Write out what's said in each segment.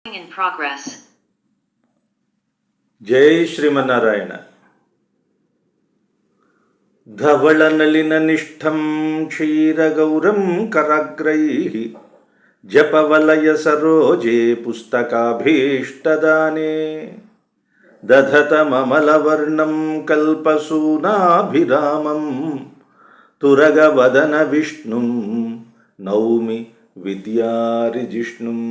In progress. జై శ్రీమన్నారాయణ. ధవళనలిననిష్టం క్షీరగౌరం కరాగ్రైః జపవలయ సరోజే పుస్తకాభీష్టదానే దధతమమలవర్ణం కల్పసూనాభిరామం తురగవదన విష్ణుం నౌమి విద్యారిజిష్ణుం.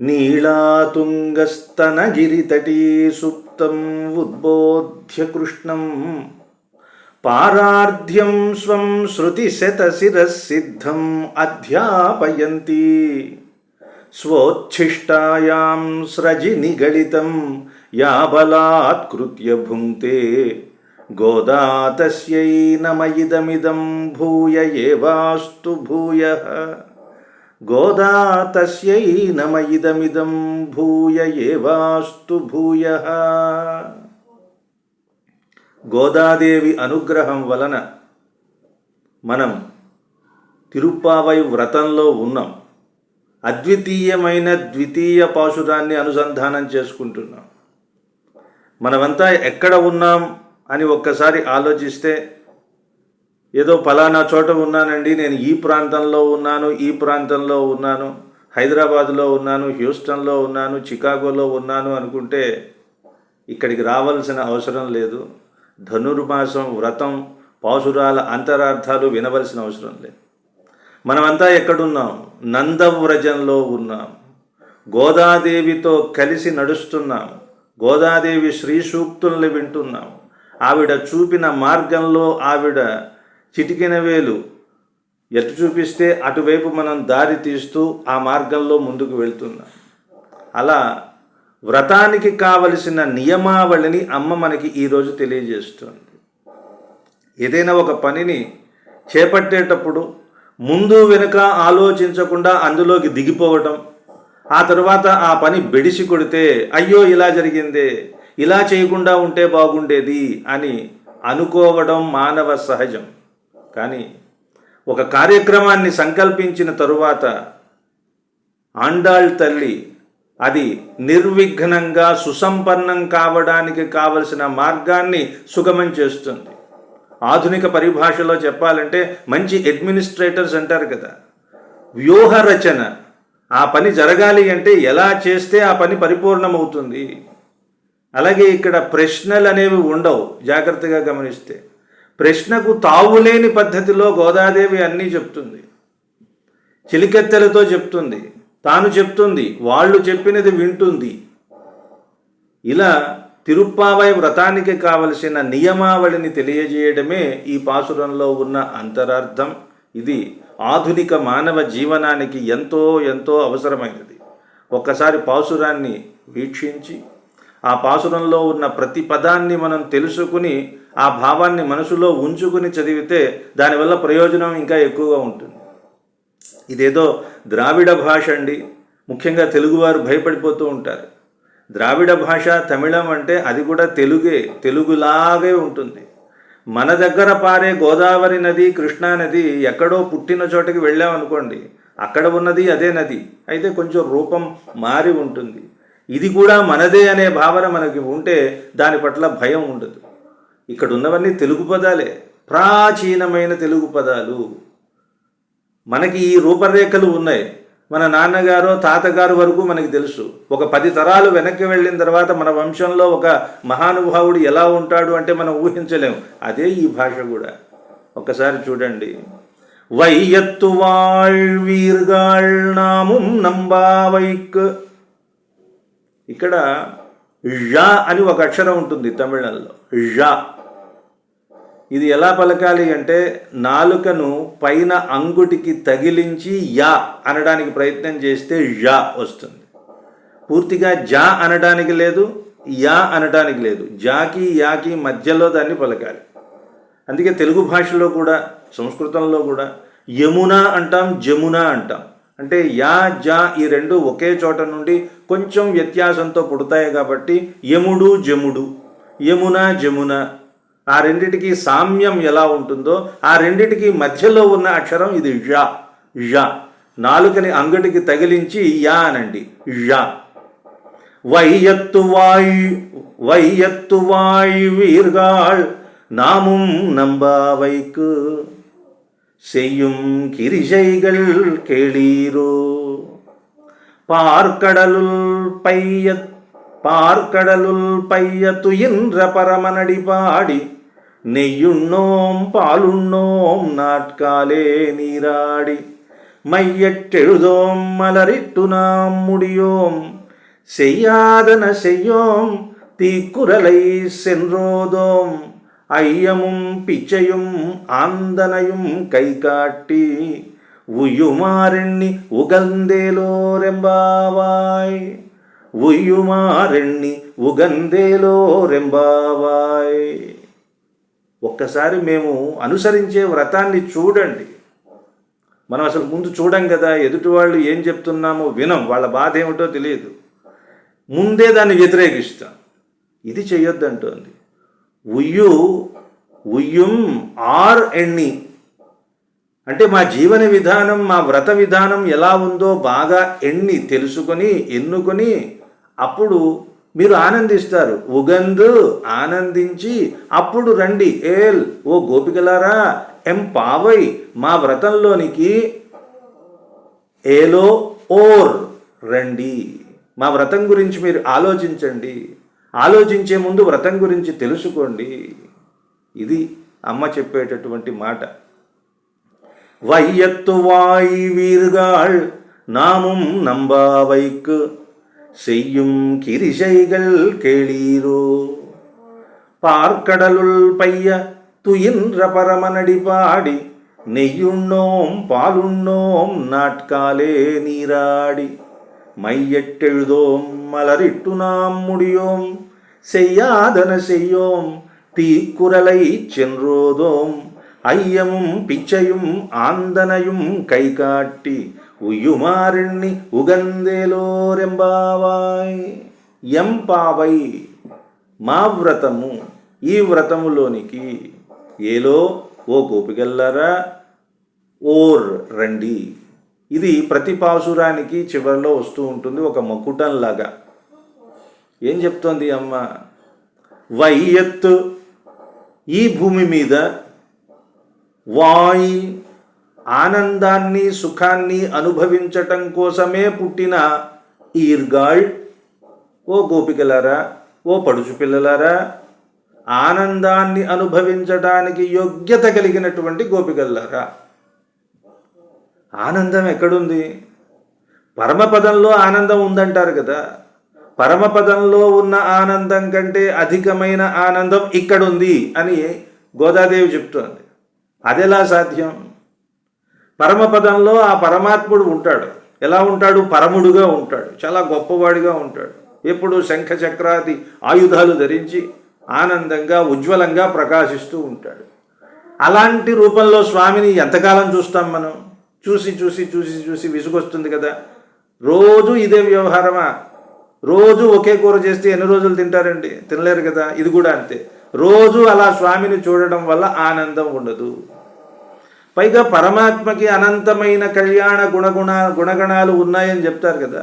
నీళాతుంగస్తనగిరితటీ సుప్తం ఉద్బోధ్య కృష్ణం పారార్ధ్యం స్వం శృతిశతశిరసిద్ధం అధ్యాపయంతి స్వోచ్ఛిష్టాయాం స్రజి నిగళితం యా బలాత్కృత్య భుంక్తే గోదా తస్యై నమయిదమిదం భూయ ఏవాస్తు భూయః. గోదా తస్యై నమయిదమిదం భూయ ఏవాస్తు భూయః. గోదాదేవి అనుగ్రహం వలన మనం తిరుప్పావై వ్రతంలో ఉన్నాం. అద్వితీయమైన ద్వితీయ పాశురాన్ని అనుసంధానం చేసుకుంటున్నాం. మనమంతా ఎక్కడ ఉన్నాం అని ఒక్కసారి ఆలోచిస్తే, ఏదో ఫలానా చోట ఉన్నానండి, నేను ఈ ప్రాంతంలో ఉన్నాను, ఈ ప్రాంతంలో ఉన్నాను, హైదరాబాదులో ఉన్నాను, హ్యూస్టన్లో ఉన్నాను, చికాగోలో ఉన్నాను అనుకుంటే ఇక్కడికి రావాల్సిన అవసరం లేదు. ధనుర్మాసం వ్రతం పాశురాల అంతరార్థాలు వినవలసిన అవసరం లేదు. మనమంతా ఎక్కడున్నాం? నందవ్రజంలో ఉన్నాం. గోదాదేవితో కలిసి నడుస్తున్నాం. గోదాదేవి శ్రీ సూక్తుల్ని వింటున్నాం. ఆవిడ చూపిన మార్గంలో ఆవిడ చిటికిన వేలు ఎటు చూపిస్తే అటువైపు మనం దారి తీస్తూ ఆ మార్గంలో ముందుకు వెళ్తున్నాం. అలా వ్రతానికి కావలసిన నియమావళిని అమ్మ మనకి ఈరోజు తెలియజేస్తుంది. ఏదైనా ఒక పనిని చేపట్టేటప్పుడు ముందు వెనుక ఆలోచించకుండా అందులోకి దిగిపోవటం, ఆ తర్వాత ఆ పని బెడిసి కొడితే అయ్యో ఇలా జరిగిందే, ఇలా చేయకుండా ఉంటే బాగుండేది అని అనుకోవడం మానవ సహజం. కానీ ఒక కార్యక్రమాన్ని సంకల్పించిన తరువాత ఆండాళ్ తల్లి అది నిర్విఘ్నంగా సుసంపన్నం కావడానికి కావలసిన మార్గాన్ని సుగమం చేస్తుంది. ఆధునిక పరిభాషలో చెప్పాలంటే మంచి అడ్మినిస్ట్రేటర్స్ అంటారు కదా, వ్యూహ రచన. ఆ పని జరగాలి అంటే ఎలా చేస్తే ఆ పని పరిపూర్ణమవుతుంది. అలాగే ఇక్కడ ప్రశ్నలు అనేవి ఉండవు. జాగ్రత్తగా గమనిస్తే ప్రశ్నకు తావులేని పద్ధతిలో గోదాదేవి అన్నీ చెప్తుంది. చిలికెత్తెలతో చెప్తుంది, తాను చెప్తుంది, వాళ్ళు చెప్పినది వింటుంది. ఇలా తిరుప్పావై వ్రతానికి కావలసిన నియమావళిని తెలియజేయడమే ఈ పాశురంలో ఉన్న అంతరార్థం. ఇది ఆధునిక మానవ జీవనానికి ఎంతో ఎంతో అవసరమైనది. ఒక్కసారి పాశురాన్ని వీక్షించి ఆ పాశురంలో ఉన్న ప్రతి పదాన్ని మనం తెలుసుకుని ఆ భావాన్ని మనసులో ఉంచుకుని చదివితే దానివల్ల ప్రయోజనం ఇంకా ఎక్కువగా ఉంటుంది. ఇదేదో ద్రావిడ భాష అండి. ముఖ్యంగా తెలుగువారు భయపడిపోతూ ఉంటారు. ద్రావిడ భాష తమిళం అంటే అది కూడా తెలుగే, తెలుగులాగే ఉంటుంది. మన దగ్గర పారే గోదావరి నది, కృష్ణా నది ఎక్కడో పుట్టిన చోటకి వెళ్ళామనుకోండి, అక్కడ ఉన్నది అదే నది, అయితే కొంచెం రూపం మారి ఉంటుంది. ఇది కూడా మనదే అనే భావన మనకి ఉంటే దాని పట్ల భయం ఉండదు. ఇక్కడ ఉన్నవన్నీ తెలుగు పదాలే, ప్రాచీనమైన తెలుగు పదాలు. మనకి ఈ రూపరేఖలు ఉన్నాయి. మన నాన్నగారు తాతగారు వరకు మనకి తెలుసు. ఒక 10 తరాలు వెనక్కి వెళ్ళిన తర్వాత మన వంశంలో ఒక మహానుభావుడు ఎలా ఉంటాడు అంటే మనం ఊహించలేము. అదే ఈ భాష కూడా. ఒక్కసారి చూడండి. వైయత్తు వీర్గాళ్ నాముం నంబావైక్. ఇక్కడ ఝ అని ఒక అక్షరం ఉంటుంది తమిళంలో, ఝ. ఇది ఎలా పలకాలి అంటే నాలుకను పైన అంగుటికి తగిలించి యా అనడానికి ప్రయత్నం చేస్తే ఝ వస్తుంది. పూర్తిగా జా అనడానికి లేదు, యా అనడానికి లేదు. జాకి యాకి మధ్యలో దాన్ని పలకాలి. అందుకే తెలుగు భాషలో కూడా సంస్కృతంలో కూడా యమున అంటాం, జమున అంటాం. అంటే యా జా ఈ రెండు ఒకే చోట నుండి కొంచెం వ్యత్యాసంతో పుడతాయి కాబట్టి యముడు జముడు, యమున జమున. ఆ రెండిటికి సామ్యం ఎలా ఉంటుందో ఆ రెండిటికి మధ్యలో ఉన్న అక్షరం ఇది ఝ. ఝ నాలుకని అంగటికి తగిలించి యా అనండి. యా. வையத்துவாய் வீர்கள் நாமும் நம்பாவைக்கு செய்யும் கிரிசைகள் கேளீரோ. பார்க்கடலுள் பைய துயின்ற பரமனடி பாடி நெய்யுண்ணோம் பாலுண்ணோம் நாட்காலே நீராடி மையற்றெழுதோம் மலரிட்டு நாம் முடியோம் செய்யாதன செய்யோம் தீக்குறளை சென்றோதோம் ஐயமும் பிச்சையும் ஆந்தனையும் கை காட்டி உய்யுமாறெண்ணி உகந்தேலோரெம்பாவாய். ఉయ్యుమారెన్ని ఉగందేలోరెంబావాయ్. ఒక్కసారి మేము అనుసరించే వ్రతాన్ని చూడండి. మనం అసలు ముందు చూడం కదా, ఎదుటి వాళ్ళు ఏం చెప్తున్నామో వినం, వాళ్ళ బాధ ఏమిటో తెలియదు, ముందే దాన్ని వ్యతిరేకిస్తాం. ఇది చెయ్యొద్దంటోంది. ఉయ్యం ఆర్ ఎన్ని అంటే మా జీవన విధానం, మా వ్రత విధానం ఎలా ఉందో బాగా ఎన్నుకొని అప్పుడు మీరు ఆనందిస్తారు. ఉగందు ఆనందించి అప్పుడు రండి. ఏల్ ఓ గోపికలారా, పావై మా వ్రతంలోనికి ఏలో ఓర్ రండి. మా వ్రతం గురించి మీరు ఆలోచించండి. ఆలోచించే ముందు వ్రతం గురించి తెలుసుకోండి. ఇది అమ్మ చెప్పేటటువంటి మాట. வையத்துவாய் வீர்கள் நாமும் நம்பாவைக்கு செய்யும் கிரிசைகள் கேளீரோ. பார்க்கடலுள் பைய துயின்ற பரமனடி பாடி நெய்யுண்ணோம் பாலுண்ணோம் நாட்காலே நீராடி மையட்டெழுதோம் மலரிட்டு நாம் முடியோம் செய்யாதன செய்யோம் தீக்குறளை சென்றோதோம் ஐயமும் பிச்சையும் ஆந்தனையும் கை காட்டி ఉయ్యుమారెన్ని ఉగందేలోరెంబావాయ్. ఎంపావై మా వ్రతము, ఈ వ్రతములోనికి ఏలో ఓ గోపికల్లారా, ఓర్ రండి. ఇది ప్రతి పాసురానికి చివరిలో వస్తూ ఉంటుంది, ఒక మకుటంలాగా. ఏం చెప్తోంది అమ్మ? వైయత్తు ఈ భూమి మీద, వాయ్ ఆనందాన్ని సుఖాన్ని అనుభవించటం కోసమే పుట్టిన ఈర్గాళ్ ఓ గోపికలారా, ఓ పడుచు పిల్లలారా, ఆనందాన్ని అనుభవించడానికి యోగ్యత కలిగినటువంటి గోపికల్లారా. ఆనందం ఎక్కడుంది? పరమపదంలో ఆనందం ఉందంటారు కదా. పరమపదంలో ఉన్న ఆనందం కంటే అధికమైన ఆనందం ఇక్కడుంది అని గోదాదేవి చెప్తోంది. అదెలా సాధ్యం? పరమపదంలో ఆ పరమాత్ముడు ఉంటాడు. ఎలా ఉంటాడు? పరముడుగా ఉంటాడు, చాలా గొప్పవాడిగా ఉంటాడు. ఎప్పుడు శంఖ చక్రాది ఆయుధాలు ధరించి ఆనందంగా ఉజ్వలంగా ప్రకాశిస్తూ ఉంటాడు. అలాంటి రూపంలో స్వామిని ఎంతకాలం చూస్తాం మనం? చూసి చూసి చూసి చూసి విసుగొస్తుంది కదా. రోజు ఇదే వ్యవహారమా? రోజు ఒకే కూర చేస్తే ఎన్ని రోజులు తింటారండి? తినలేరు కదా. ఇది కూడా అంతే. రోజు అలా స్వామిని చూడడం వల్ల ఆనందం ఉండదు. పైగా పరమాత్మకి అనంతమైన కళ్యాణ గుణగణాలు ఉన్నాయని చెప్తారు కదా.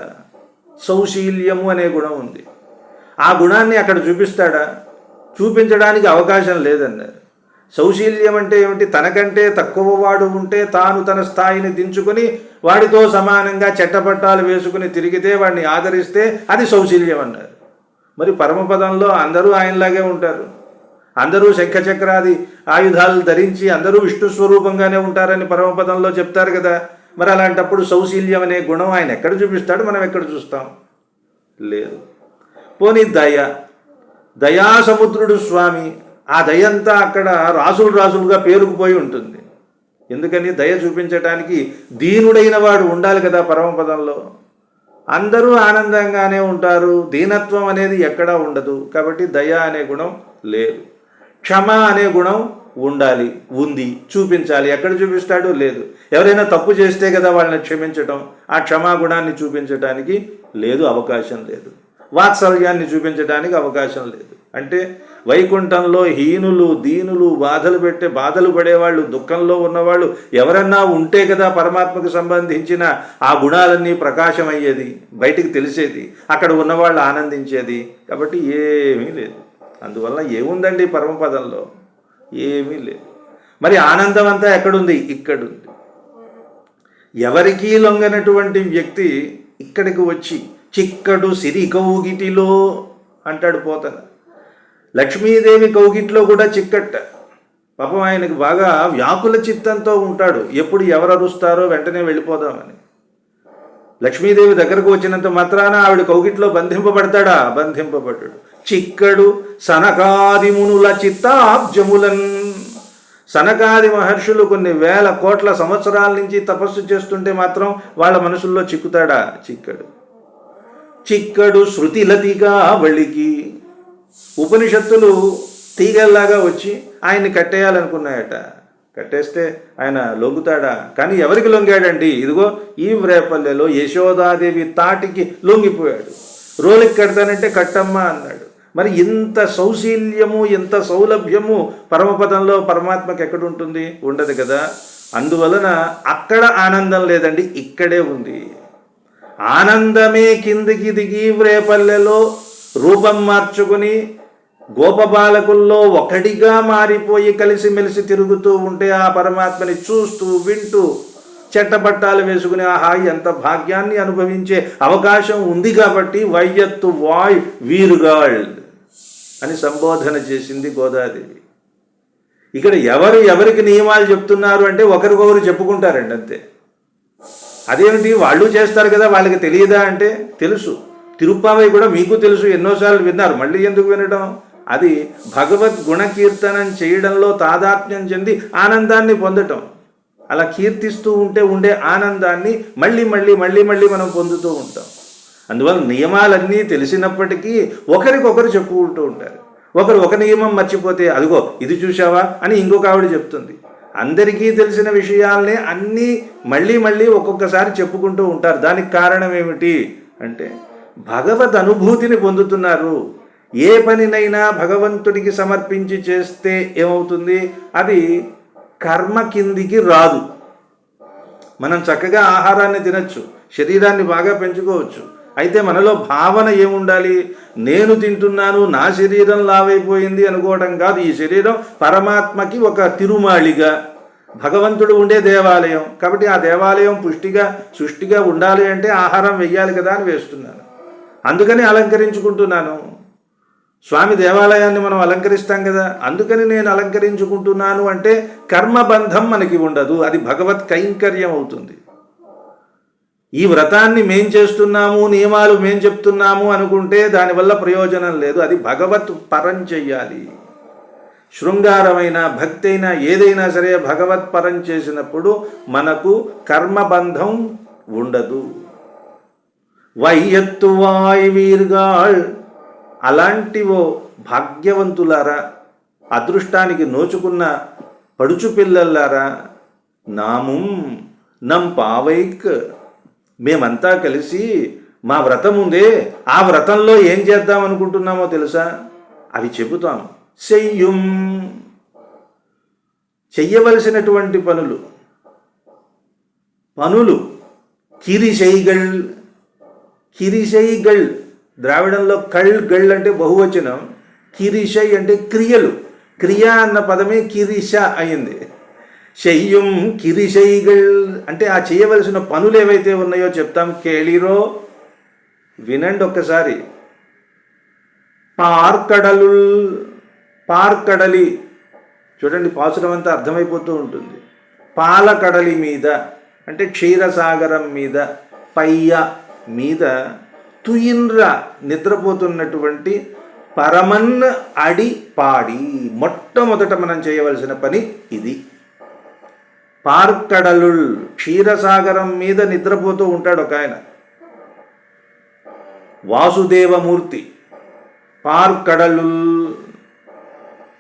సౌశీల్యము అనే గుణం ఉంది. ఆ గుణాన్ని అక్కడ చూపిస్తాడా? చూపించడానికి అవకాశం లేదన్నారు. సౌశీల్యం అంటే ఏమిటి? తనకంటే తక్కువ వాడు ఉంటే తాను తన స్థాయిని దించుకొని వాడితో సమానంగా చెట్టపట్టాలు వేసుకుని తిరిగితే వాడిని ఆదరిస్తే అది సౌశీల్యం అన్నారు. మరి పరమపదంలో అందరూ ఆయనలాగే ఉంటారు. అందరూ శంఖచక్రాది ఆయుధాలు ధరించి అందరూ విష్ణు స్వరూపంగానే ఉంటారని పరమపదంలో చెప్తారు కదా. మరి అలాంటప్పుడు సౌశీల్యం అనే గుణం ఆయన ఎక్కడ చూపిస్తాడు? మనం ఎక్కడ చూస్తాం? లేదు. పోనీ దయాసముద్రుడు స్వామి, ఆ దయంతా అక్కడ రాసులుగా పేరుకుపోయి ఉంటుంది. ఎందుకని? దయ చూపించడానికి దీనుడైన వాడు ఉండాలి కదా పరమపదంలో. అందరూ ఆనందంగానే ఉంటారు, దీనత్వం అనేది ఎక్కడా ఉండదు. కాబట్టి దయ అనే గుణం లేదు. క్షమ అనే గుణం ఉండాలి, ఉంది, చూపించాలి. ఎక్కడ చూపిస్తాడు? లేదు. ఎవరైనా తప్పు చేస్తే కదా వాళ్ళని క్షమించటం. ఆ క్షమాగుణాన్ని చూపించడానికి లేదు, అవకాశం లేదు. వాత్సల్యాన్ని చూపించడానికి అవకాశం లేదు. అంటే వైకుంఠంలో హీనులు దీనులు బాధలు పడేవాళ్ళు, దుఃఖంలో ఉన్నవాళ్ళు ఎవరన్నా ఉంటే కదా పరమాత్మకు సంబంధించిన ఆ గుణాలన్నీ ప్రకాశమయ్యేది, బయటికి తెలిసేది, అక్కడ ఉన్నవాళ్ళు ఆనందించేది. కాబట్టి ఏమీ లేదు. అందువల్ల ఏముందండి పరమపదంలో? ఏమీ లేదు. మరి ఆనందం అంతా ఎక్కడుంది? ఇక్కడుంది. ఎవరికీ లొంగనటువంటి వ్యక్తి ఇక్కడికి వచ్చి చిక్కడు సిరి కౌగిటిలో అంటాడు పోతన. లక్ష్మీదేవి కౌగిట్లో కూడా చిక్కట్ట. పాపం ఆయనకు బాగా వ్యాకుల చిత్తంతో ఉంటాడు, ఎప్పుడు ఎవరు అరుస్తారో వెంటనే వెళ్ళిపోదామని. లక్ష్మీదేవి దగ్గరకు వచ్చినంత మాత్రాన ఆవిడ కౌగిట్లో బంధింపబడతాడా? బంధింపబడ్డాడు. చిక్కడు సనకాదిమునుల చిత్తాబ్జములన్. సనకాది మహర్షులు కొన్ని వేల కోట్ల సంవత్సరాల నుంచి తపస్సు చేస్తుంటే మాత్రం వాళ్ళ మనసుల్లో చిక్కుతాడా? చిక్కడు. చిక్కడు శృతిలతిగా వళ్ళికి. ఉపనిషత్తులు తీగల్లాగా వచ్చి ఆయన్ని కట్టేయాలనుకున్నాయట. కట్టేస్తే ఆయన లొంగుతాడా? కానీ ఎవరికి లొంగాడండి? ఇదిగో ఈ రేపల్లెలో యశోదాదేవి తాటికి లొంగిపోయాడు. రోలికి కడతానంటే కట్టమ్మా అన్నాడు. మరి ఇంత సౌశీల్యము, ఎంత సౌలభ్యము పరమపదంలో పరమాత్మకి ఎక్కడుంటుంది? ఉండదు కదా. అందువలన అక్కడ ఆనందం లేదండి, ఇక్కడే ఉంది. ఆనందమే కిందికి దిగి రేపల్లెలో రూపం మార్చుకుని గోపబాలకుల్లో ఒకటిగా మారిపోయి కలిసిమెలిసి తిరుగుతూ ఉంటే ఆ పరమాత్మని చూస్తూ వింటూ చెట్టబట్టాలు వేసుకుని ఆహా ఎంత భాగ్యాన్ని అనుభవించే అవకాశం ఉంది కాబట్టి వైయత్తు వాయ్ వీరుగాళ్ అని సంబోధన చేసింది గోదాదేవి. ఇక్కడ ఎవరికి నియమాలు చెప్తున్నారు అంటే ఒకరికొకరు చెప్పుకుంటారండి, అంతే. అదేమిటి వాళ్ళు చేస్తారు కదా వాళ్ళకి తెలియదా అంటే తెలుసు. తిరుప్పావై కూడా మీకు తెలుసు, ఎన్నోసార్లు విన్నారు, మళ్ళీ ఎందుకు వినడం? అది భగవద్ గుణకీర్తనం చేయడంలో తాదాత్మ్యం చెంది ఆనందాన్ని పొందటం. అలా కీర్తిస్తూ ఉంటే ఉండే ఆనందాన్ని మళ్ళీ మళ్ళీ మళ్ళీ మళ్ళీ మనం పొందుతూ ఉంటాం. అందువల్ల నియమాలన్నీ తెలిసినప్పటికీ ఒకరికొకరు చెప్పుకుంటూ ఉంటారు. ఒకరు ఒక నియమం మర్చిపోతే అదిగో ఇది చూశావా అని ఇంకొక ఆవిడ చెప్తుంది. అందరికీ తెలిసిన విషయాల్ని అన్నీ మళ్ళీ మళ్ళీ ఒక్కొక్కసారి చెప్పుకుంటూ ఉంటారు. దానికి కారణం ఏమిటి అంటే భగవద్ అనుభూతిని పొందుతున్నారు. ఏ పనినైనా భగవంతుడికి సమర్పించి చేస్తే ఏమవుతుంది? అది కర్మ కిందికి రాదు. మనం చక్కగా ఆహారాన్ని తినచ్చు, శరీరాన్ని బాగా పెంచుకోవచ్చు. అయితే మనలో భావన ఏముండాలి? నేను తింటున్నాను, నా శరీరం లావైపోయింది అనుకోవడం కాదు. ఈ శరీరం పరమాత్మకి ఒక తిరుమాళిగా, భగవంతుడు ఉండే దేవాలయం. కాబట్టి ఆ దేవాలయం సృష్టిగా ఉండాలి అంటే ఆహారం వెయ్యాలి కదా అని వేస్తున్నాను. అందుకని అలంకరించుకుంటున్నాను. స్వామి దేవాలయాన్ని మనం అలంకరిస్తాం కదా, అందుకని నేను అలంకరించుకుంటున్నాను అంటే కర్మబంధం మనకి ఉండదు. అది భగవత్ కైంకర్యం అవుతుంది. ఈ వ్రతాన్ని మేం చేస్తున్నాము, నియమాలు మేం చెప్తున్నాము అనుకుంటే దానివల్ల ప్రయోజనం లేదు. అది భగవత్ పరం చెయ్యాలి. శృంగారమైన భక్తి అయినా ఏదైనా సరే భగవత్ పరం చేసినప్పుడు మనకు కర్మబంధం ఉండదు. వైయత్తు వాయ్ వీర్గాళ్. అలాంటివో భాగ్యవంతులారా, అదృష్టానికి నోచుకున్న పడుచు పిల్లల్లారా, నాముం నం పావైక్. మేమంతా కలిసి మా వ్రతం ఉందే, ఆ వ్రతంలో ఏం చేద్దాం అనుకుంటున్నామో తెలుసా? అవి చెబుతాం. చెయ్యం. చెయ్యవలసినటువంటి పనులు కిరిశైగళ్. కిరిశైగళ్ ద్రావిడంలో గళ్ అంటే బహువచనం, కిరిశై అంటే క్రియలు. క్రియ అన్న పదమే కిరిశ అయింది. శయ్యం కిరిశైగళ్ అంటే ఆ చేయవలసిన పనులు ఏవైతే ఉన్నాయో చెప్తాం. కేళిరో, వినండి ఒక్కసారి. పార్కడలి చూడండి, పాసురం అంతా అర్థమైపోతూ ఉంటుంది. పాలకడలి మీద అంటే క్షీరసాగరం మీద, పయ్య మీద, తుయిన్ర నిద్రపోతున్నటువంటి పరమన్ అడి పాడి. మొట్టమొదట మనం చేయవలసిన పని ఇది. పార్కడలుల్, క్షీరసాగరం మీద నిద్రపోతూ ఉంటాడు ఒక ఆయన, వాసుదేవమూర్తి. పార్కడలుల్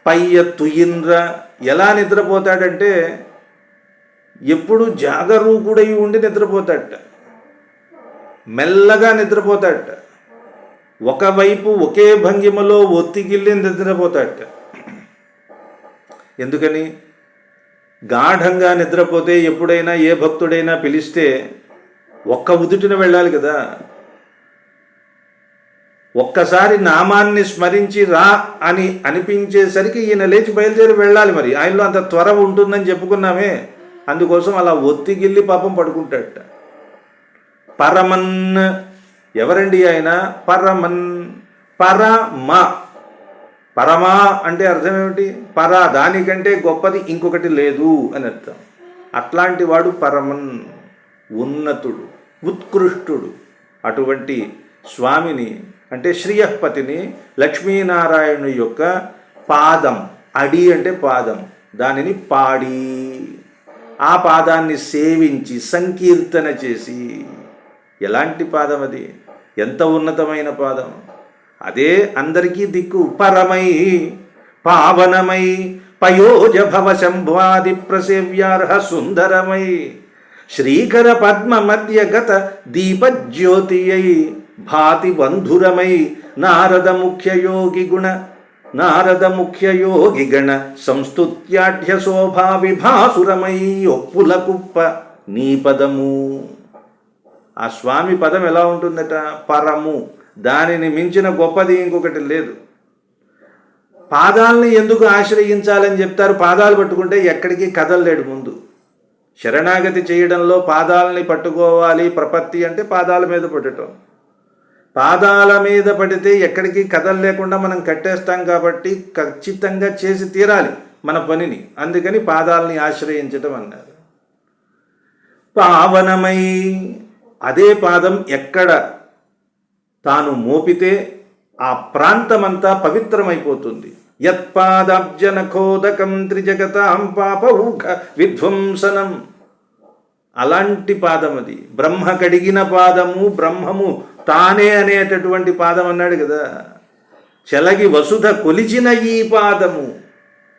పయ్య తుయిన్ర. ఎలా నిద్రపోతాడంటే ఎప్పుడు జాగరూకుడై ఉండి నిద్రపోతాడట, మెల్లగా నిద్రపోతాడట. ఒకవైపు ఒకే భంగిమలో ఒత్తిగిల్లి నిద్రపోతాడట. ఎందుకని? గాఢంగా నిద్రపోతే ఎప్పుడైనా ఏ భక్తుడైనా పిలిస్తే ఒక్క ఉదుటిన వెళ్ళాలి కదా. ఒక్కసారి నామాన్ని స్మరించి రా అని అనిపించేసరికి ఈయన లేచి బయలుదేరి వెళ్ళాలి. మరి ఆయనలో అంత త్వర ఉంటుందని చెప్పుకున్నామే, అందుకోసం అలా ఒత్తిగిల్లి పాపం పడుకుంటాడట. పరమన్, ఎవరండి ఆయన? పరమన్, పరమ. పరమా అంటే అర్థం ఏమిటి? పర, దానికంటే గొప్పది ఇంకొకటి లేదు అని అర్థం. అట్లాంటి వాడు పరమన్, ఉన్నతుడు, ఉత్కృష్టుడు. అటువంటి స్వామిని అంటే శ్రీయపతిని, లక్ష్మీనారాయణు యొక్క పాదం, అడి అంటే పాదం, దానిని పాడి ఆ పాదాన్ని సేవించి సంకీర్తన చేసి. ఎలాంటి పాదం అది? ఎంత ఉన్నతమైన పాదం! అదే అందరికీ దిక్కు. పరమై పావనమై పయోజ భవ శంభాది ప్రసేవ్యార్హ సుందరమై శ్రీకర పద్మ మధ్య గత దీపజ్యోతియై భాతి బంధురమై నారద ముఖ్య యోగి గణ సంస్తుత్యాఢ్య శోభా విభాసురమై ఒప్పుల కుప్ప నీ పదము. ఆ స్వామి పదం ఎలా ఉంటుందట? పరము, దానిని మించిన గొప్పది ఇంకొకటి లేదు. పాదాలని ఎందుకు ఆశ్రయించాలని చెప్తారు? పాదాలు పట్టుకుంటే ఎక్కడికి కదలలేడు. ముందు శరణాగతి చేయడంలో పాదాలని పట్టుకోవాలి. ప్రపత్తి అంటే పాదాల మీద పడటం. పాదాల మీద పడితే ఎక్కడికి కదలలేకుండా మనం కట్టేస్తాం కాబట్టి ఖచ్చితంగా చేసి తీరాలి మన పనిని. అందుకని పాదాలని ఆశ్రయించటం అన్నారు. పావనమై, అదే పాదం ఎక్కడ తాను మోపితే ఆ ప్రాంతమంతా పవిత్రమైపోతుంది. యత్పాదాబ్జనఖోదకం త్రిజగతాం పాపౌఘ విధ్వంసనం. అలాంటి పాదం అది. బ్రహ్మ కడిగిన పాదము, బ్రహ్మము తానే అనేటటువంటి పాదం అన్నాడు కదా. చెలగి వసుధ కొలిచిన ఈ పాదము,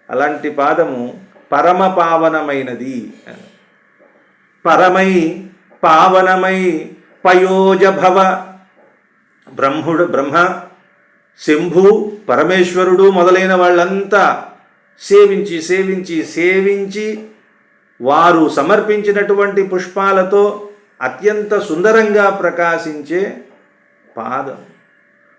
అలాంటి పాదము పరమ పావనమైనది. పరమై పావనమై పయోజభవ, బ్రహ్మ, శంభు, పరమేశ్వరుడు మొదలైన వాళ్ళంతా సేవించి సేవించి సేవించి వారు సమర్పించినటువంటి పుష్పాలతో అత్యంత సుందరంగా ప్రకాశించే పాదం.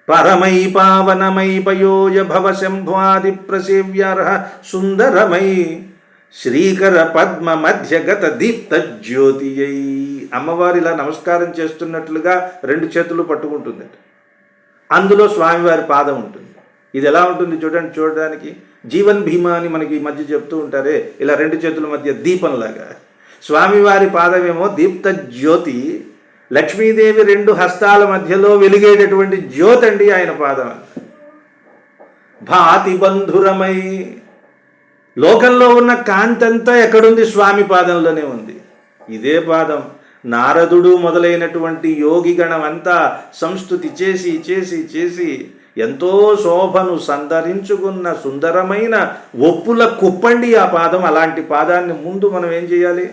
పరమై పావనమై పయోజ భవ శంభాది ప్రసేవ్యార్హ సుందరమై శ్రీకర పద్మ మధ్యగత దీప్త జ్యోతియై. అమ్మవారు ఇలా నమస్కారం చేస్తున్నట్లుగా రెండు చేతులు పట్టుకుంటుందట. అందులో స్వామివారి పాదం ఉంటుంది. ఇది ఎలా ఉంటుంది చూడడానికి జీవన్ భీమా అని మనకి ఈ మధ్య చెప్తూ ఉంటారే, ఇలా రెండు చేతుల మధ్య దీపంలాగా. స్వామివారి పాదమేమో దీప్త జ్యోతి, లక్ష్మీదేవి రెండు హస్తాల మధ్యలో వెలిగేటటువంటి జ్యోతి అండి ఆయన పాదం. భాతి బంధురమై, లోకంలో ఉన్న కాంతంతా ఎక్కడుంది? స్వామి పాదంలోనే ఉంది. ఇదే పాదం నారదుడు మొదలైనటువంటి యోగిగణం అంతా సంస్తుతి చేసి చేసి చేసి ఎంతో శోభను సంతరించుకున్న సుందరమైన ఒప్పుల కుప్పండి ఆ పాదం. అలాంటి పాదాన్ని ముందు మనం ఏం చేయాలి?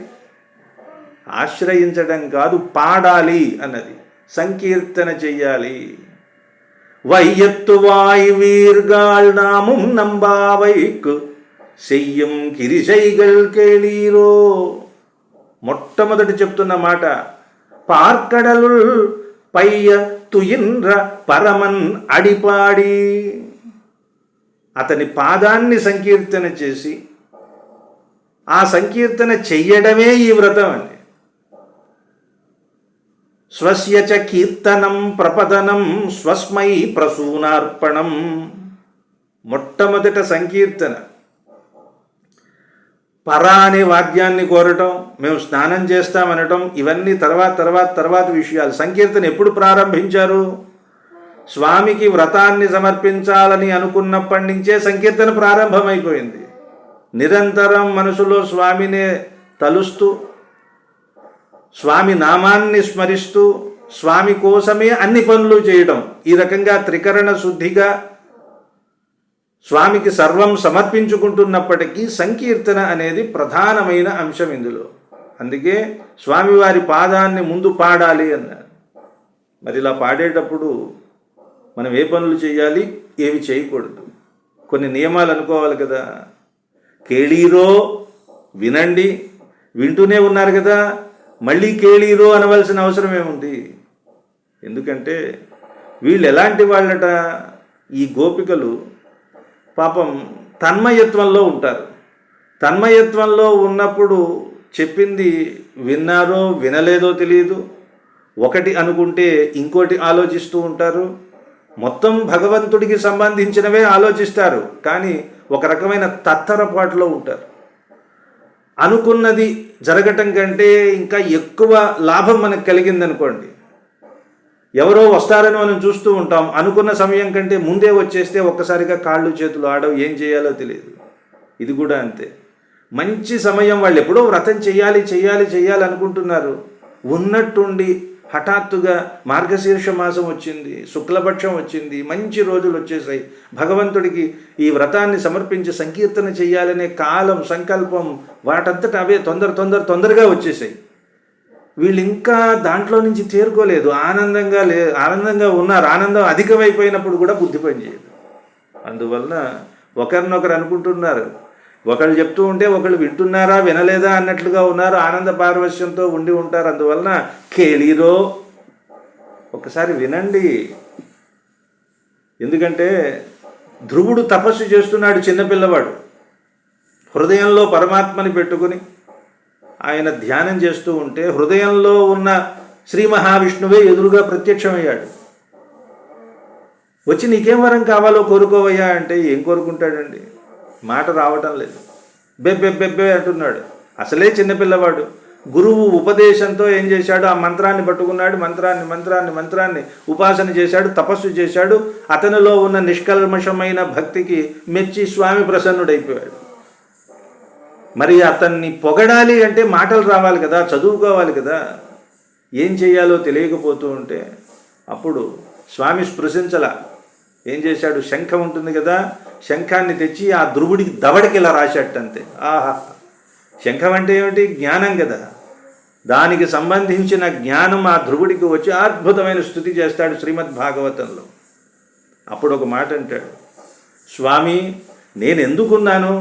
ఆశ్రయించడం కాదు, పాడాలి అన్నది, సంకీర్తన చెయ్యాలి. వైయత్తు వాయువీర్గాళ్ నాముం నంబావైక్ సెయ్యం కిరిశైగల్ కేళీరో. మొట్టమొదటి చెప్తున్న మాట, పార్కడలుల్ పయ్య తుయిన్ర పరమన్ అడిపాడి. అతని పాదాన్ని సంకీర్తన చేసి ఆ సంకీర్తన చెయ్యడమే ఈ వ్రతం అండి. స్వస్య చ కీర్తనం ప్రపదనం స్వస్మై ప్రసూనార్పణం. మొట్టమొదట సంకీర్తన. పరా అనే వాద్యాన్ని కోరటం, మేము స్నానం చేస్తామనటం, ఇవన్నీ తర్వాత విషయాలు. సంకీర్తన ఎప్పుడు ప్రారంభించారు? స్వామికి వ్రతాన్ని సమర్పించాలని అనుకున్నప్పటి నుంచే సంకీర్తన ప్రారంభమైపోయింది. నిరంతరం మనసులో స్వామినే తలుస్తూ, స్వామి నామాన్ని స్మరిస్తూ, స్వామి కోసమే అన్ని పనులు చేయడం. ఈ రకంగా త్రికరణ శుద్ధిగా స్వామికి సర్వం సమర్పించుకుంటున్నప్పటికీ సంకీర్తన అనేది ప్రధానమైన అంశం ఇందులో. అందుకే స్వామివారి పాదాన్ని ముందు పాడాలి అన్నారు. మరి ఇలా పాడేటప్పుడు మనం ఏ పనులు చేయాలి, ఏవి చేయకూడదు, కొన్ని నియమాలు అనుకోవాలి కదా. కేళీరో వినండి, వింటూనే ఉన్నారు కదా, మళ్ళీ కేళీరో అనవలసిన అవసరం ఏముంది? ఎందుకంటే వీళ్ళు ఎలాంటి వాళ్ళట, ఈ గోపికలు పాపం తన్మయత్వంలో ఉంటారు. తన్మయత్వంలో ఉన్నప్పుడు చెప్పింది విన్నారో వినలేదో తెలియదు, ఒకటి అనుకుంటే ఇంకోటి ఆలోచిస్తూ ఉంటారు. మొత్తం భగవంతుడికి సంబంధించినవే ఆలోచిస్తారు, కానీ ఒక రకమైన తత్తరపాటులో ఉంటారు. అనుకున్నది జరగటం కంటే ఇంకా ఎక్కువ లాభం మనకు కలిగిందనుకోండి, ఎవరో వస్తారని మనం చూస్తూ ఉంటాం, అనుకున్న సమయం కంటే ముందే వచ్చేస్తే ఒక్కసారిగా కాళ్ళు చేతులు ఆడవు, ఏం చేయాలో తెలియదు. ఇది కూడా అంతే. మంచి సమయం, వాళ్ళు ఎప్పుడో వ్రతం చెయ్యాలి అనుకుంటున్నారు, ఉన్నట్టుండి హఠాత్తుగా మార్గశీర్ష మాసం వచ్చింది, శుక్లపక్షం వచ్చింది, మంచి రోజులు వచ్చేసాయి, భగవంతుడికి ఈ వ్రతాన్ని సమర్పించి సంకీర్తన చెయ్యాలనే కాలం, సంకల్పం వాటంతట అవే తొందరగా వచ్చేసాయి. వీళ్ళు ఇంకా దాంట్లో నుంచి తేరుకోలేదు, ఆనందంగా ఉన్నారు. ఆనందం అధికమైపోయినప్పుడు కూడా బుద్ధి పనిచేయదు. అందువలన ఒకరినొకరు అనుకుంటున్నారు, ఒకళ్ళు చెప్తూ ఉంటే ఒకళ్ళు వింటున్నారా వినలేదా అన్నట్లుగా ఉన్నారు, ఆనంద పారవశ్యంతో ఉండి ఉంటారు. అందువలన కేళీరో, ఒకసారి వినండి. ఎందుకంటే ధ్రువుడు తపస్సు చేస్తున్నాడు, చిన్నపిల్లవాడు, హృదయంలో పరమాత్మని పెట్టుకుని ఆయన ధ్యానం చేస్తూ ఉంటే హృదయంలో ఉన్న శ్రీ మహావిష్ణువే ఎదురుగా ప్రత్యక్షమయ్యాడు. వచ్చి నీకేం వరం కావాలో కోరుకోవయ్యా అంటే ఏం కోరుకుంటాడండి, మాట రావటం లేదు, బెబ్బెబ్బెబ్బే అంటున్నాడు. అసలే చిన్నపిల్లవాడు. గురువు ఉపదేశంతో ఏం చేశాడు, ఆ మంత్రాన్ని పట్టుకున్నాడు, మంత్రాన్ని ఉపాసన చేశాడు, తపస్సు చేశాడు. అతనిలో ఉన్న నిష్కల్మషమైన భక్తికి మెచ్చి స్వామి ప్రసన్నుడైపోయాడు. మరి అతన్ని పొగడాలి అంటే మాటలు రావాలి కదా, చదువుకోవాలి కదా. ఏం చేయాలో తెలియకపోతూ ఉంటే అప్పుడు స్వామి స్పృశించలా. ఏం చేశాడు, శంఖం ఉంటుంది కదా, శంఖాన్ని తెచ్చి ఆ ధ్రువుడికి దవడికి ఇలా రాశాటంతే. ఆహా, శంఖం అంటే ఏమిటి, జ్ఞానం కదా, దానికి సంబంధించిన జ్ఞానం ఆ ధ్రువుడికి వచ్చి అద్భుతమైన స్తుతి చేస్తాడు శ్రీమద్ భాగవతంలో. అప్పుడు ఒక మాట అంటాడు, స్వామి నేను ఎందుకున్నాను,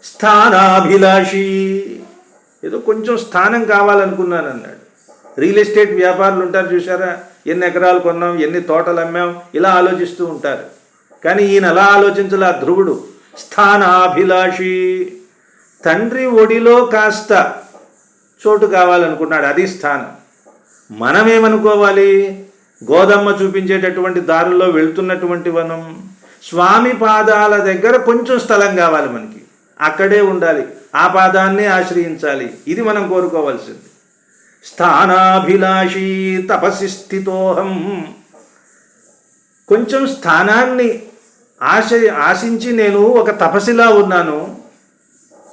స్థానాభిలాషి, ఏదో కొంచెం స్థానం కావాలనుకున్నాను అన్నాడు. రియల్ ఎస్టేట్ వ్యాపారులు ఉంటారు చూసారా, ఎన్ని ఎకరాలు కొన్నాం, ఎన్ని తోటలు అమ్మాం, ఇలా ఆలోచిస్తూ ఉంటారు. కానీ ఈయన అలా ఆలోచించలే. ధ్రువుడు స్థానాభిలాషి, తండ్రి ఒడిలో కాస్త చోటు కావాలనుకున్నాడు, అది స్థానం. మనమేమనుకోవాలి, గోదమ్మ చూపించేటటువంటి దారుల్లో వెళ్తున్నటువంటి వనం, స్వామి పాదాల దగ్గర కొంచెం స్థలం కావాలి మనకి, అక్కడే ఉండాలి, ఆ పాదాన్ని ఆశ్రయించాలి. ఇది మనం కోరుకోవాల్సింది. స్థానాభిలాషి తపసి స్థితోహం, కొంచెం స్థానాన్ని ఆశించి నేను ఒక తపస్సులా ఉన్నాను.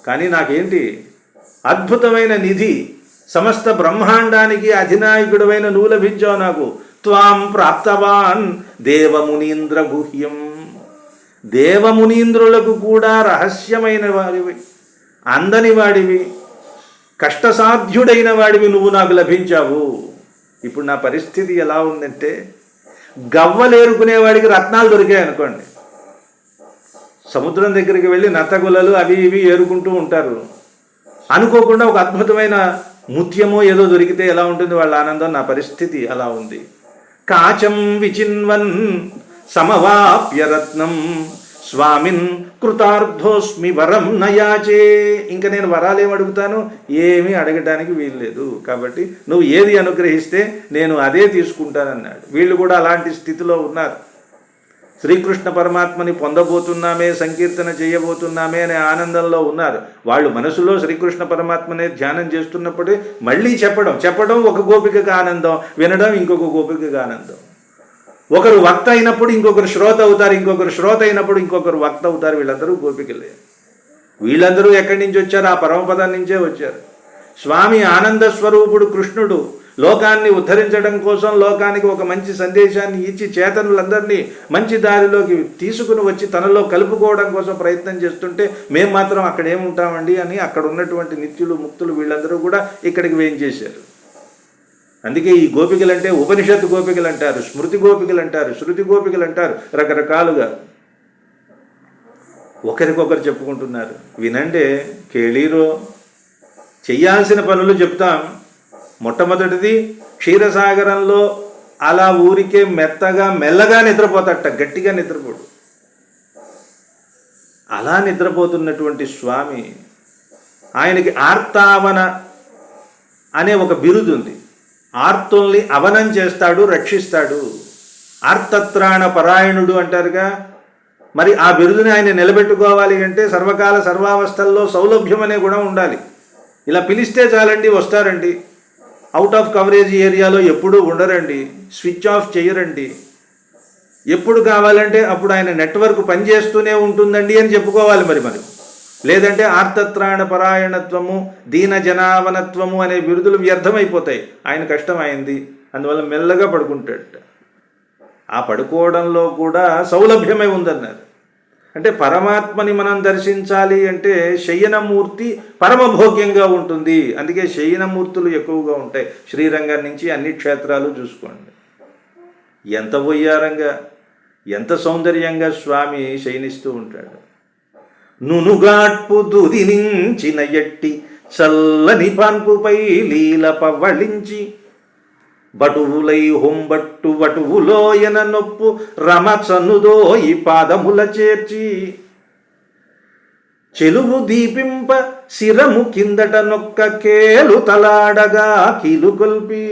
కానీ నాకేంటి, అద్భుతమైన నిధి, సమస్త బ్రహ్మాండానికి అధినాయకుడమైన నువ్వు లభించావు నాకు. త్వాం ప్రాప్తవాన్ దేవమునీంద్ర గుహ్యం, దేవమునీంద్రులకు కూడా రహస్యమైన వాడివి, అందని వాడివి, కష్టసాధ్యుడైన వాడివి నువ్వు నాకు లభించావు. ఇప్పుడు నా పరిస్థితి ఎలా ఉందంటే, గవ్వలేరుకునేవాడికి రత్నాలు దొరికాయి అనుకోండి, సముద్రం దగ్గరికి వెళ్ళి నత్తగులలు అవి ఇవి ఏరుకుంటూ ఉంటారు, అనుకోకుండా ఒక అద్భుతమైన ముత్యమో ఏదో దొరికితే ఎలా ఉంటుంది వాళ్ళ ఆనందం, నా పరిస్థితి అలా ఉంది. కాచం విచిన్వన్ సమవాప్య రత్నం స్వామిన్ కృతార్థోస్మి వరం నయాచే, ఇంకా నేను వరాలేం అడుగుతాను, ఏమీ అడగటానికి వీల్లేదు, కాబట్టి నువ్వు ఏది అనుగ్రహిస్తే నేను అదే తీసుకుంటానన్నాడు. వీళ్ళు కూడా అలాంటి స్థితిలో ఉన్నారు. శ్రీకృష్ణ పరమాత్మని పొందబోతున్నామే, సంకీర్తన చేయబోతున్నామే అనే ఆనందంలో ఉన్నారు. వాళ్ళు మనసులో శ్రీకృష్ణ పరమాత్మనే ధ్యానం చేస్తున్నప్పుడే మళ్ళీ చెప్పడం ఒక గోపికకు ఆనందం, వినడం ఇంకొక గోపికకు ఆనందం. ఒకరు వక్త అయినప్పుడు ఇంకొకరు శ్రోత అవుతారు, ఇంకొకరు శ్రోత అయినప్పుడు ఇంకొకరు వక్త అవుతారు. వీళ్ళందరూ గోపికలే. వీళ్ళందరూ ఎక్కడి నుంచి వచ్చారు, ఆ పరమపదం నుంచే వచ్చారు. స్వామి ఆనంద స్వరూపుడు కృష్ణుడు లోకాన్ని ఉద్ధరించడం కోసం లోకానికి ఒక మంచి సందేశాన్ని ఇచ్చి చేతనులందరినీ మంచి దారిలోకి తీసుకుని వచ్చి తనలో కలుపుకోవడం కోసం ప్రయత్నం చేస్తుంటే మేము మాత్రం అక్కడ ఏముంటామండి అని అక్కడ ఉన్నటువంటి నిత్యులు ముక్తులు వీళ్ళందరూ కూడా ఇక్కడికి వేయించేశారు. అందుకే ఈ గోపికలు అంటే ఉపనిషత్తు గోపికలు అంటారు, స్మృతి గోపికలు అంటారు, శృతి గోపికలు అంటారు, రకరకాలుగా ఒకరికొకరు చెప్పుకుంటున్నారు. వినండి, కేళీరో. చెయ్యాల్సిన పనులు చెప్తాం. మొట్టమొదటిది, క్షీరసాగరంలో అలా ఊరికే మెత్తగా మెల్లగా నిద్రపోతాట, గట్టిగా నిద్రపోడు. అలా నిద్రపోతున్నటువంటి స్వామి, ఆయనకి ఆర్తావన అనే ఒక బిరుదు ఉంది. ఆర్తుల్ని అవనం చేస్తాడు, రక్షిస్తాడు. ఆర్తత్రాణ పరాయణుడు అంటారుగా. మరి ఆ బిరుదుని ఆయన నిలబెట్టుకోవాలి అంటే సర్వకాల సర్వావస్థల్లో సౌలభ్యం అనే గుణం ఉండాలి. ఇలా పిలిస్తే చాలండి, వస్తారండి. అవుట్ ఆఫ్ కవరేజ్ ఏరియాలో ఎప్పుడూ ఉండరండి, స్విచ్ ఆఫ్ చేయరండి. ఎప్పుడు కావాలంటే అప్పుడు ఆయన నెట్వర్క్ పనిచేస్తూనే ఉంటుందండి అని చెప్పుకోవాలి. మరి లేదంటే ఆర్తత్రాణ పరాయణత్వము, దీన జనావనత్వము అనే బిరుదులు వ్యర్థమైపోతాయి. ఆయన కష్టం అయింది, అందువల్ల మెల్లగా పడుకుంటాడు. ఆ పడుకోవడంలో కూడా సౌలభ్యమై ఉందన్నారు. అంటే పరమాత్మని మనం దర్శించాలి అంటే శయనమూర్తి పరమభోగ్యంగా ఉంటుంది. అందుకే శయనమూర్తులు ఎక్కువగా ఉంటాయి. శ్రీరంగం నుంచి అన్ని క్షేత్రాలు చూసుకోండి, ఎంత వయ్యారంగా, ఎంత సౌందర్యంగా స్వామి శయనిస్తూ ఉంటాడు. నునుగాట్పు దుదినించిన ఎట్టి చల్లని పాన్పుపై లీల పవ్వళించి బటువులై హొంబట్టు వటువులోయన నొప్పు రమచనుదో ఈ పాదముల చేర్చి చెలువు దీపింప శిరము కిందట నొక్క కేలు తలాడగా కీలు కొల్పి.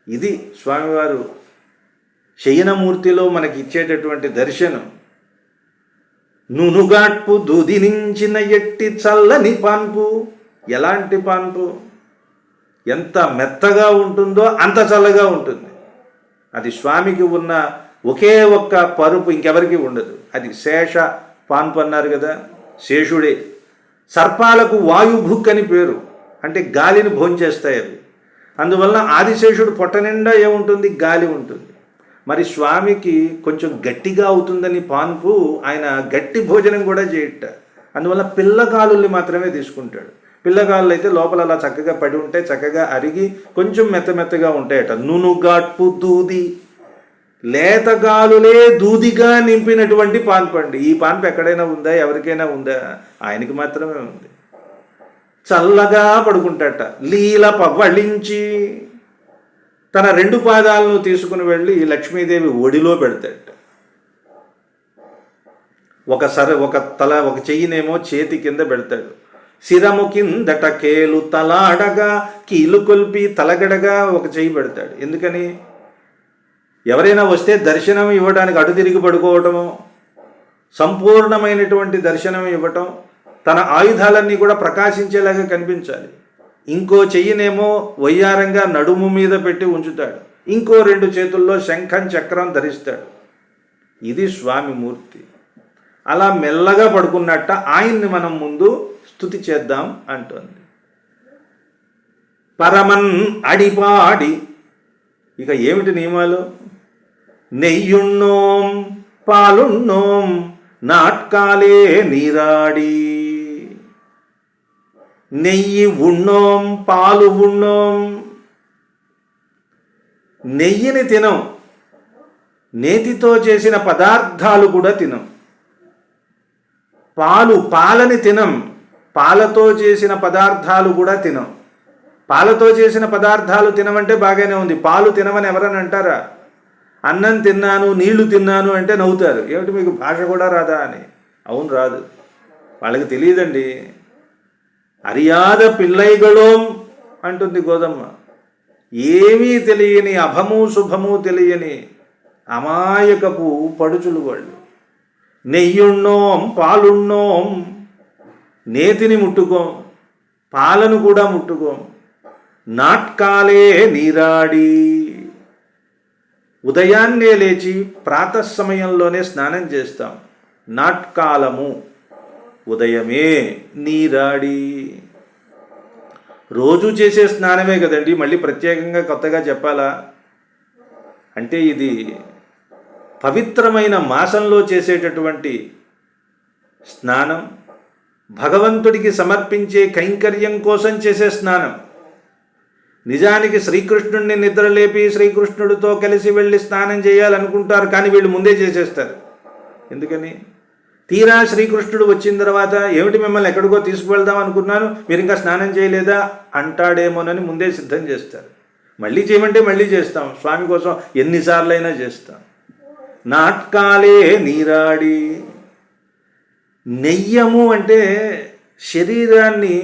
ఇది స్వామివారు శయనమూర్తిలో మనకి ఇచ్చేటటువంటి దర్శనం. నునుగాట్పు దుదినించిన ఎట్టి చల్లని పాన్పు. ఎలాంటి పాన్పు? ఎంత మెత్తగా ఉంటుందో అంత చల్లగా ఉంటుంది. అది స్వామికి ఉన్న ఒకే ఒక్క పరుపు, ఇంకెవరికి ఉండదు. అది శేష పాన్పు అన్నారు కదా, శేషుడే. సర్పాలకు వాయుభుక్ అని పేరు, అంటే గాలిని భోంచేస్తాయి అవి. అందువల్ల ఆదిశేషుడు పొట్ట నిండా ఏముంటుంది? గాలి ఉంటుంది. మరి స్వామికి కొంచెం గట్టిగా అవుతుందని పాన్పు ఆయన గట్టి భోజనం కూడా చేయట. అందువల్ల పిల్లగాలుల్ని మాత్రమే తీసుకుంటాడు. పిల్లగాళ్ళు అయితే లోపల అలా చక్కగా పడి ఉంటే చక్కగా అరిగి కొంచెం మెత్తమెత్తగా ఉంటాయట. నునుగాట్పు దూది, లేతగాలులే దూదిగా నింపినటువంటి పాన్పు అండి. ఈ పాన్పు ఎక్కడైనా ఉందా? ఎవరికైనా ఉందా? ఆయనకి మాత్రమే ఉంది. చల్లగా పడుకుంటాట. లీల పవ్వళించి తన 2 పాదాలను తీసుకుని వెళ్ళి లక్ష్మీదేవి ఒడిలో పెడతాడు. ఒక చెయ్యినేమో చేతి కింద పెడతాడు. శిరము కిందట కేలు తలాడగా కీలు కొల్పి తలగడగా ఒక చెయ్యి పెడతాడు. ఎందుకని? ఎవరైనా వస్తే దర్శనం ఇవ్వడానికి అటు తిరిగి పడుకోవటము, సంపూర్ణమైనటువంటి దర్శనం ఇవ్వటం, తన ఆయుధాలన్నీ కూడా ప్రకాశించేలాగా కనిపించాలి. ఇంకో చెయ్యినేమో వయ్యారంగా నడుము మీద పెట్టి ఉంచుతాడు. ఇంకో 2 చేతుల్లో శంఖం చక్రం ధరిస్తాడు. ఇది స్వామి మూర్తి. అలా మెల్లగా పడుకున్నట్ట ఆయన్ని మనం ముందు స్తుతి చేద్దాం అంటోంది. పరమన్ అడిపాడి. ఇక ఏమిటి నియమాలు? నెయ్యున్నోం పాలున్నోం నాట్కాలే నీరాడి. నెయ్యి ఉన్నోం పాలు ఉన్నోం. నెయ్యిని తినం, నేతితో చేసిన పదార్థాలు కూడా తినం. పాలని తినం, పాలతో చేసిన పదార్థాలు కూడా తినం. పాలతో చేసిన పదార్థాలు తినమంటే బాగానే ఉంది. పాలు తినమని ఎవరని అంటారా? అన్నం తిన్నాను, నీళ్లు తిన్నాను అంటే నవ్వుతారు. ఏమిటి మీకు భాష కూడా రాదా అని. అవును, రాదు, వాళ్ళకి తెలియదండి. అరియాద పిల్లైగళోం అంటుంది గోదమ్మ. ఏమీ తెలియని, అభము శుభము తెలియని అమాయకపు పడుచులు వాళ్ళు. నెయ్యున్నోం పాలున్నోం. నేతిని ముట్టుకోం, పాలను కూడా ముట్టుకోం. నాట్కాలే నీరాడి. ఉదయాన్నే లేచి ప్రాతఃసమయంలోనే స్నానం చేస్తాం. నాట్కాలము ఉదయమే. నీరాడి రోజు చేసే స్నానమే కదండి, మళ్ళీ ప్రత్యేకంగా కొత్తగా చెప్పాలా? అంటే ఇది పవిత్రమైన మాసంలో చేసేటటువంటి స్నానం, భగవంతుడికి సమర్పించే కైంకర్యం కోసం చేసే స్నానం. నిజానికి శ్రీకృష్ణుడిని నిద్రలేపి శ్రీకృష్ణుడితో కలిసి వెళ్ళి స్నానం చేయాలనుకుంటారు, కానీ వీళ్ళు ముందే చేసేస్తారు. ఎందుకని? తీరా శ్రీకృష్ణుడు వచ్చిన తర్వాత ఏమిటి మిమ్మల్ని ఎక్కడికో తీసుకువెళ్దాం అనుకున్నాను, మీరు ఇంకా స్నానం చేయలేదా అంటాడేమోనని ముందే సిద్ధం చేస్తారు. మళ్ళీ చేయమంటే మళ్ళీ చేస్తాం, స్వామి కోసం ఎన్నిసార్లైనా చేస్తాం. నాట్కాలే నీరాడి. నెయ్యము అంటే శరీరాన్ని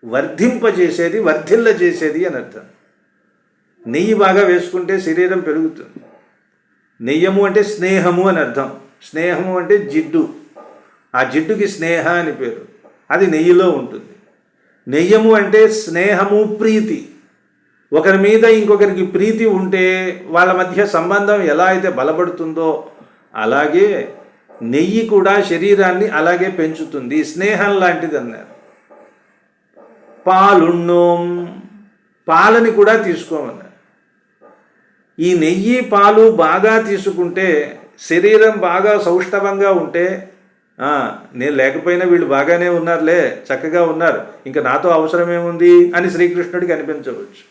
వర్ధింపజేసేది, వర్ధిల్ల చేసేది అని అర్థం. నెయ్యి బాగా వేసుకుంటే శరీరం పెరుగుతుంది. నెయ్యము అంటే స్నేహము అని అర్థం. స్నేహము అంటే జిడ్డు, ఆ జిడ్డుకి స్నేహ అని పేరు, అది నెయ్యిలో ఉంటుంది. నెయ్యము అంటే స్నేహము, ప్రీతి. ఒకరి మీద ఇంకొకరికి ప్రీతి ఉంటే వాళ్ళ మధ్య సంబంధం ఎలా అయితే బలపడుతుందో అలాగే నెయ్యి కూడా శరీరాన్ని అలాగే పెంచుతుంది, స్నేహం లాంటిది అన్నారు. పాలున్నోం, పాలని కూడా తీసుకోమన్నారు. ఈ నెయ్యి పాలు బాగా తీసుకుంటే శరీరం బాగా సౌష్ఠవంగా ఉంటే నేను లేకపోయినా వీళ్ళు బాగానే ఉన్నారులే, చక్కగా ఉన్నారు, ఇంకా నాతో అవసరమేముంది అని శ్రీకృష్ణుడికి అనిపించవచ్చు.